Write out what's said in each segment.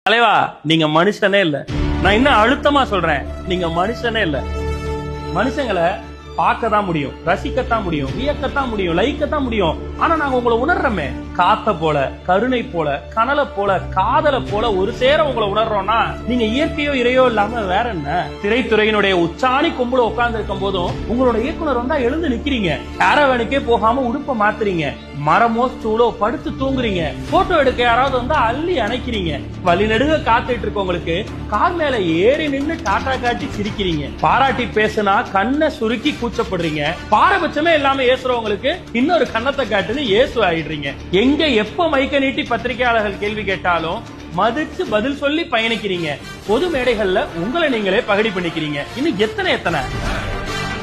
தலைவா, நீங்க மனுஷனே இல்ல. நான் இன்னும் அழுத்தமா சொல்றேன், நீங்க மனுஷனே இல்ல. மனுஷங்களை பார்க்கத்தான் முடியும், ரசிக்கத்தான் முடியும், வியக்கத்தான் முடியும், லைக்கத்தான் முடியும். ஆனா நாங்க உங்களை உணர்றோமே, காத்த போல, கருணை போல, கனலை போல, காதலை போல ஒரு சேர உங்களை உணர்றோம்னா நீங்க இயற்கையோ இறையோ இல்லாம வேற என்ன? திரைத்துறையினுடைய உச்சாணி கொம்புல உட்கார்ந்து இருக்கும் போதும் உங்களோட இயக்குனர் வந்தா எழுந்து நிக்கிறீங்க, கேரவனுக்கே போகாம உடுப்ப மாத்துறீங்க, மரமோ ஸ்டூலோ படுத்து தூங்குறீங்க, போட்டோ எடுக்க யாராவது வந்தா அள்ளி அணைக்கிறீங்க, வழி நெடுக காத்துட்டு இருக்கவங்களுக்கு கார் மேல ஏறி நின்னு டாட்டா காட்டி சிரிக்கிறீங்க, பாராட்டி பேசுனா கண்ணை சுருக்கி கூச்சப்படுறீங்க, பாரபட்சமே இல்லாம ஏசுறவங்களுக்கு இன்னொரு கண்ணத்தை காட்டுன்னு ஏசு ஆயிடுறீங்க. எங்க எப்ப மைக்க நீட்டி பத்திரிகையாளர்கள் கேள்வி கேட்டாலும் மதிச்சு பதில் சொல்லி பயணிக்கிறீங்க. பொது மேடைகள்ல உங்களை நீங்களே பகடி பண்ணிக்கிறீங்க. இன்னும் எத்தனை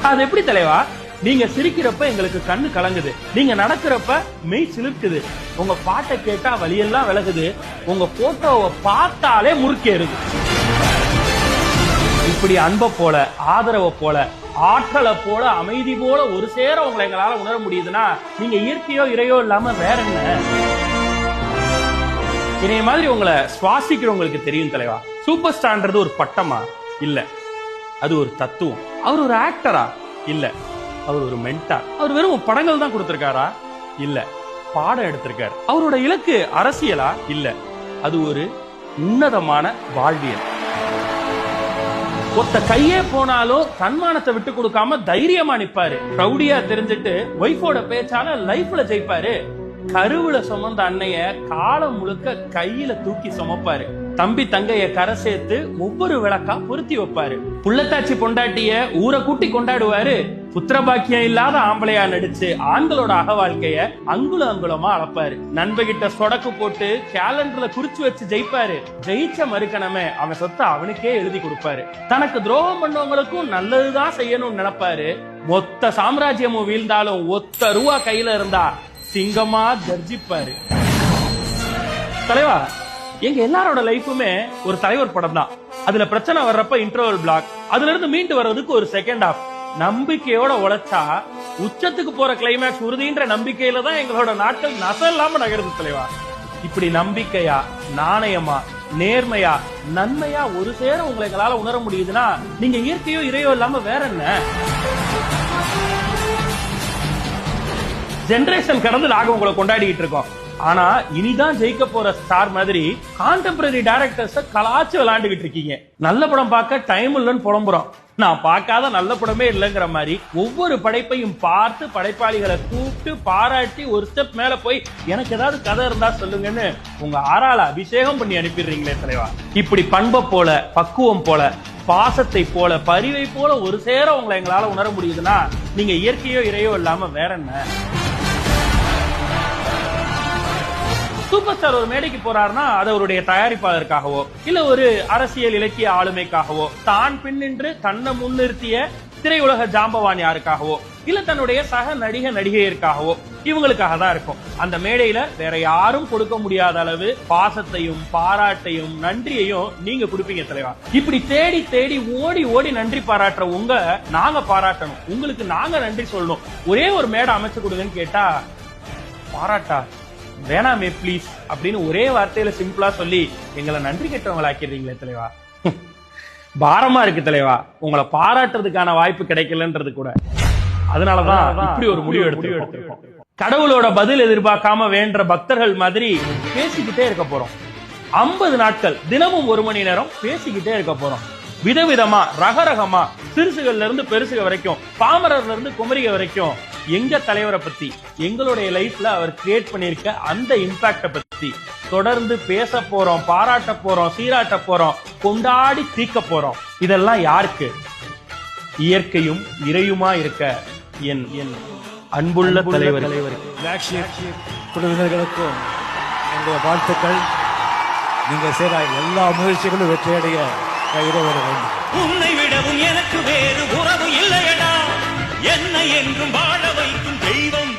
அது எப்படி தலைவா? நீங்க சிரிக்கிறப்ப எங்களுக்கு கண்ணு கலங்குது, நீங்க நடக்கிறப்ப மெய் சிலிர்க்குது, உங்க பாட்டை கேட்டா வலியெல்லாம் விலகுது, உங்க போட்டோவை பார்த்தாலே முறுக்கேறுது. இப்படி அன்பை போல, ஆதரவை போல, ஆற்றலை போல, அமைதி போல ஒரு சேர உங்களை எங்களால உணர முடியுதுன்னா நீங்க இயற்கையோ இறையோ இல்லாம வேற என்ன? இதே மாதிரி உங்களை சுவாசிக்கிறவங்களுக்கு தெரியும் தலைவா. சூப்பர் ஸ்டார்ன்றது ஒரு பட்டமா? இல்ல, அது ஒரு தத்துவம். அவர் ஒரு ஆக்டரா? இல்ல, அவர் ஒரு மென்டார். அவர் வெறும் படங்கள் தான் கொடுத்திருக்காரா? இல்ல, பாடம் எடுத்திருக்காரு. அவரோட இலக்கு அரசியலா? இல்ல, அது ஒரு உன்னதமான வாழ்வியல். ஒத்த கையே போனாலும் தன்மானத்தை விட்டு கொடுக்காம தைரியமா நிப்பாரு. ரவுடியா தெரிஞ்சிட்டு ஒய்ஃபோட பேச்சால லைஃப்ல ஜெயிப்பாரு. கருவுல சுமந்த அன்னைய காலம் முழுக்க கையில தூக்கி சுமப்பாரு. தம்பி தங்கைய கரை சேர்த்து ஒவ்வொரு விளக்கா பொருத்தி வைப்பாரு. புள்ளத்தாச்சி பொண்டாட்டிய ஊரை கூட்டி கொண்டாடுவாரு. புத்திரபாக்கியம் இல்லாத ஆம்பளையா நடிச்சு ஆண்களோட அக வாழ்க்கைய அங்குல அங்குலமா அளப்பாரு. நண்பகிட்ட சொடக்கு போட்டு கேலண்டர்ல குறிச்சு வச்சு ஜெயிப்பாரு. ஜெயிச்ச மறுக்கணமே அவன் சொத்தை அவனுக்கே எழுதி கொடுப்பாரு. தனக்கு துரோகம் பண்ணவங்களுக்கும் நல்லதுதான் செய்யணும்னு நினைப்பாரு. மொத்த சாம்ராஜ்யமும் வீழ்ந்தாலும் ஒத்த ரூபா கையில இருந்தா சிங்கமா கர்ஜிப்பாரு. தலைவா, எங்க எல்லாரோட லைஃபுமே ஒரு தலைவர் படம் தான். அதுல பிரச்சனை வர்றப்ப இன்டர்வல் பிளாக், அதுல இருந்து மீண்டு வர்றதுக்கு ஒரு செகண்ட் ஹாஃப். நம்பிக்கையோட உழைச்சா உச்சத்துக்கு போற கிளைமேக்ஸ் உறுதின்ற நம்பிக்கையில தான் எங்களோட நாட்கள் நசல்லாம நகருது தலைவா. இப்படி நம்பிக்கையா, நாணயமா, நேர்மையா, நன்மையா ஒரு சேர உங்களை எங்களால உணர முடியுதுன்னா நீங்க இயற்கையோ இறையோ இல்லாம வேற என்ன? ஜெனரேஷன் கடந்து நாங்க உங்களை கொண்டாடிட்டு இருக்கோம். ஆனா இனிதான் ஜெயிக்க போற ஸ்டார் மாதிரி கான்டெம்பரரி டைரக்டர்ஸ் கலாச்சு விளையாண்டுகிட்டு இருக்கீங்க. நல்ல படம் பார்க்க டைம் இல்லைன்னு புலம்புறோம். நான் பார்க்காத நல்ல படமே இல்லைங்கிற மாதிரி ஒவ்வொரு படைப்பையும் பார்த்து படைப்பாளிகளை கூப்பிட்டு பாராட்டி ஒரு ஸ்டெப் மேல போய் எனக்கு ஏதாவது கதை இருந்தா சொல்லுங்கன்னு உங்க ஆறால அபிஷேகம் பண்ணி அனுப்பிடுறீங்களே தலைவா. இப்படி பண்பை போல, பக்குவம் போல, பாசத்தை போல, பரிவை போல ஒரு சேர உங்களை எங்களால உணர முடியுதுன்னா நீங்க இயற்கையோ இறையோ இல்லாம வேற என்ன? சூப்பர் ஸ்டார் ஒரு மேடைக்கு போறாருன்னா அது அவருடைய தயாரிப்பாளருக்காகவோ இல்ல ஒரு அரசியல் இலக்கிய ஆளுமைக்காகவோ, தான் பின்னின்று தன்னை முன்னிறுத்திய திரையுலக ஜாம்பவான் யாருக்காகவோ இல்ல தன்னுடைய சக நடிகையருக்காகவோ இவங்களுக்காக தான் இருக்கும். அந்த மேடையில வேற யாரும் கொடுக்க முடியாத அளவு பாசத்தையும் பாராட்டையும் நன்றியையும் நீங்க கொடுப்பீங்க தலைவா. இப்படி தேடி தேடி ஓடி ஓடி நன்றி பாராட்டுற உங்க நாங்க பாராட்டணும், உங்களுக்கு நாங்க நன்றி சொல்லணும். ஒரே ஒரு மேடை அமைச்சு கொடுங்கன்னு கேட்டா பாராட்டா வேணாமே பிளீஸ் அப்படின்னு ஒரே வார்த்தையில சிம்பிளா சொல்லி எங்களை நன்றி கெட்டவங்களை ஆக்கிடுறீங்களே தலைவா. பாரமா இருக்கு தலைவா, உங்களை பாராட்டுறதுக்கான வாய்ப்பு கிடைக்கலன்றது கூட. அதனாலதான் இப்படி ஒரு முடிவு எடுத்திருக்கோம். கடவுளோட பதில் எதிர்பார்க்காம வேண்ட பக்தர்கள் மாதிரி பேசிக்கிட்டே இருக்க போறோம். 50 நாட்கள் தினமும் 1 மணி நேரம் பேசிக்கிட்டே இருக்க போறோம். விதவிதமா, ரகரகமா, சிறுசுகள்ல இருந்து பெருசுக வரைக்கும், பாமரர்ல இருந்து குமரிக வரைக்கும் எங்க தலைவரை பத்தி, எங்களுடைய லைஃப்ல அவர் கிரியேட் பண்ணிருக்க அந்த இம்பாக்ட பத்தி தொடர்ந்து பேச போறோம், பாராட்ட போறோம், சீராட்ட போறோம், கொண்டாடி தீர்க்க போறோம். இதெல்லாம் யாருக்கு? இயற்கையும் இறையுமா இருக்க என் அன்புள்ள தலைவர் குழுவினர்களுக்கும் என்னுடைய வாழ்த்துக்கள். நீங்க செய்த எல்லா முயற்சிகளும் வெற்றியடைய இறைவர வேண்டும். உன்னை விடவும் எனக்கு வேறு உறவு இல்லையடா, என்னை என்றும் வாழ வைக்கும் தெய்வம்